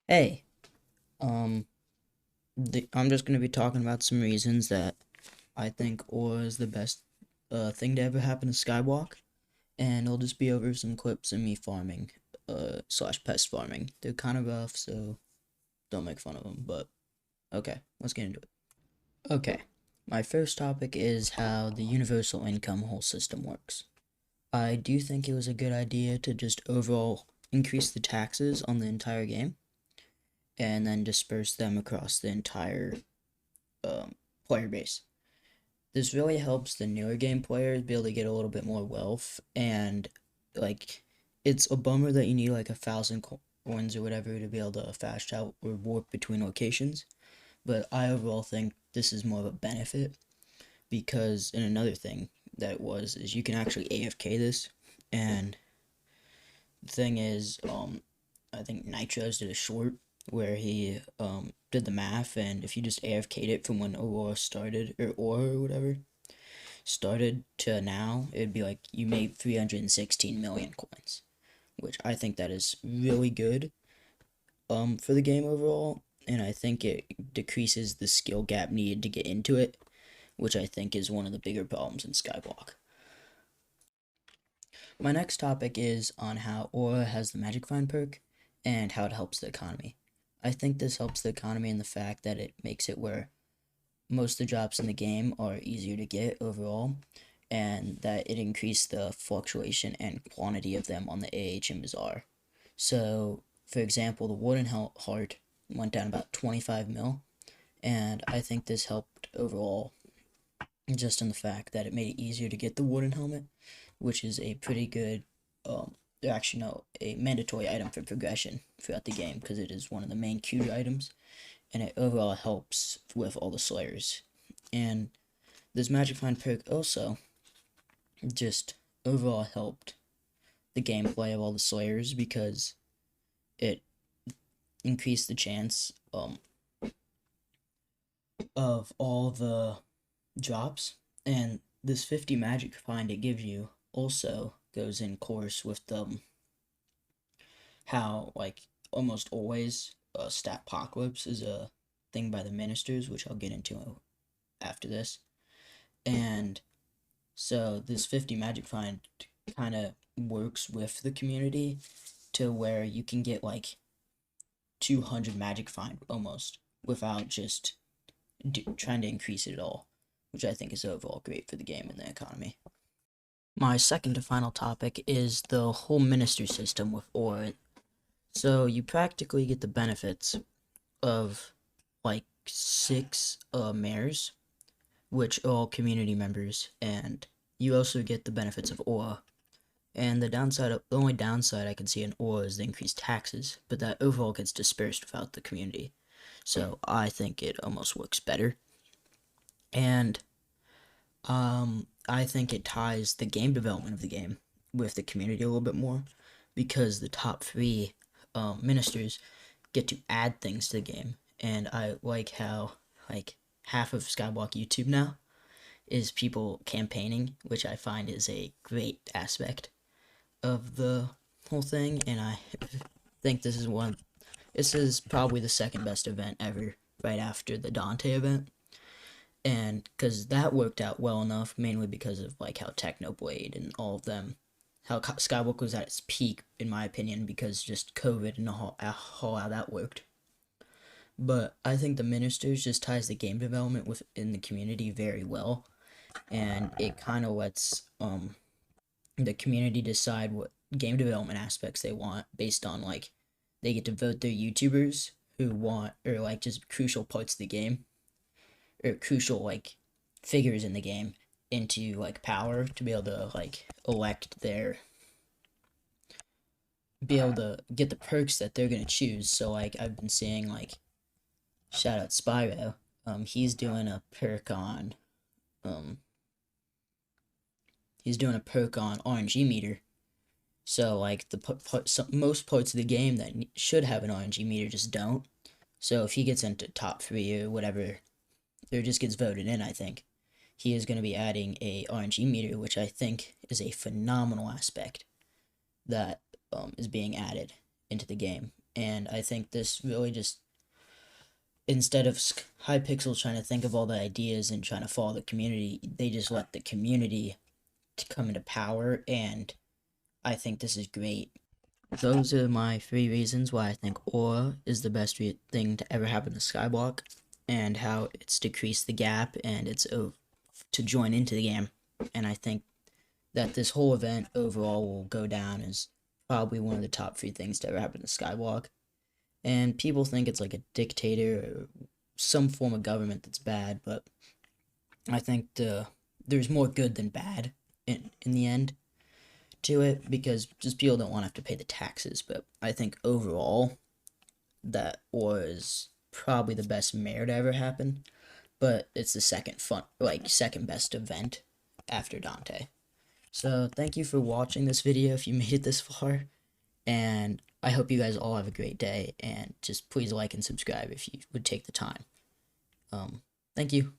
Hey, um, I'm just gonna be talking about some reasons that I think Aura is the best thing to ever happen to Skyblock, and it'll just be over some clips of me farming, slash pest farming. They're kind of rough, so don't make fun of them. But okay, let's get into it. Okay, my first topic is how the universal income whole system works. I do think it was a good idea to just overall increase the taxes on the entire game, and then disperse them across the entire player base. This really helps the newer game players be able to get a little bit more wealth, and like it's a bummer that you need like 1,000 coins or whatever to be able to fast travel or warp between locations. But I overall think this is more of a benefit because, and another thing that it was is you can actually AFK this, and the thing is, I think Nitros did a short where he did the math, and if you just AFK'd it from when Aurora started, or Aura or whatever started to now, it'd be like you made 316 million coins, which I think that is really good for the game overall, and I think it decreases the skill gap needed to get into it, which I think is one of the bigger problems in Skyblock. My next topic is on how Aura has the Magic Find perk and how it helps the economy. I think this helps the economy in the fact that it makes it where most of the drops in the game are easier to get overall, and that it increased the fluctuation and quantity of them on the AH and Bazaar. So, for example, the Warden Heart went down about 25 mil, and I think this helped overall just in the fact that it made it easier to get the Warden Helmet, which is a pretty good, actually, no, a mandatory item for progression throughout the game because it is one of the main queued items, and it overall helps with all the Slayers. And this Magic Find perk also just overall helped the gameplay of all the Slayers because it increased the chance of all the drops. And this 50 Magic Find it gives you also goes in course with how, like, almost always stat apocalypse is a thing by the ministers, which I'll get into after this. And so this 50 Magic Find kind of works with the community to where you can get like 200 Magic Find almost without just trying to increase it at all, which I think is overall great for the game and the economy. My second to final topic is the whole minister system with Aura. So you practically get the benefits of like six mayors, which are all community members, and you also get the benefits of Aura. And the only downside I can see in Aura is the increased taxes, but that overall gets dispersed throughout the community. So I think it almost works better. And I think it ties the game development of the game with the community a little bit more because the top three ministers get to add things to the game. And I like how like half of Skyblock YouTube now is people campaigning, which I find is a great aspect of the whole thing. And I think this is probably the second best event ever, right after the Dante event. And because that worked out well enough, mainly because of like how Technoblade and all of them, how Skywalker was at its peak, in my opinion, because just COVID and how that worked. But I think the ministers just ties the game development within the community very well, and it kind of lets the community decide what game development aspects they want based on like they get to vote their YouTubers who want or like just crucial parts of the game or crucial like figures in the game into like power to be able to like elect their be able to get the perks that they're gonna choose. So like I've been seeing like shout out Spyro, he's doing a perk on um he's doing a perk on RNG meter. So like most parts of the game that should have an RNG meter just don't. So if he gets into top three or whatever, or just gets voted in, I think he is going to be adding a RNG meter, which I think is a phenomenal aspect that is being added into the game. And I think this really just, instead of Hypixel trying to think of all the ideas and trying to follow the community, they just let the community to come into power, and I think this is great. Those are my 3 reasons why I think Aura is the best thing to ever happen to Skyblock, and how it's decreased the gap and it's to join into the game. And I think that this whole event overall will go down as probably one of the top 3 things to ever happen to Skyblock. And people think it's like a dictator or some form of government that's bad, but I think there's more good than bad in the end to it, because just people don't want to have to pay the taxes. But I think overall that was probably the best mayor to ever happen, but it's the second best event after Dante. So thank you for watching this video if you made it this far, and I hope you guys all have a great day, and just please like and subscribe if you would take the time. Thank you.